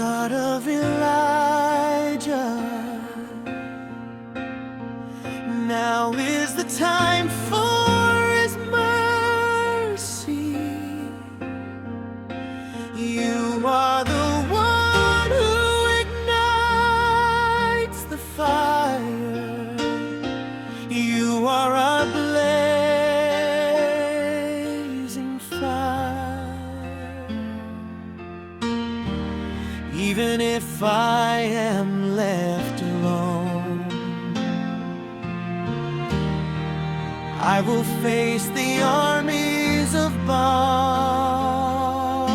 God of Elijah, now is the time for His mercy. You are the one who ignites the fire. You are our blazing fire. Even if I am left alone, I will face the armies of Baal.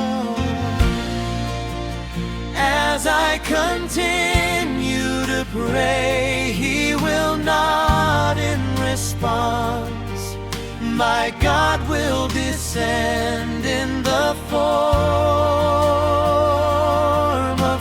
As I continue to pray, He will nod in response. My God will descend in the form of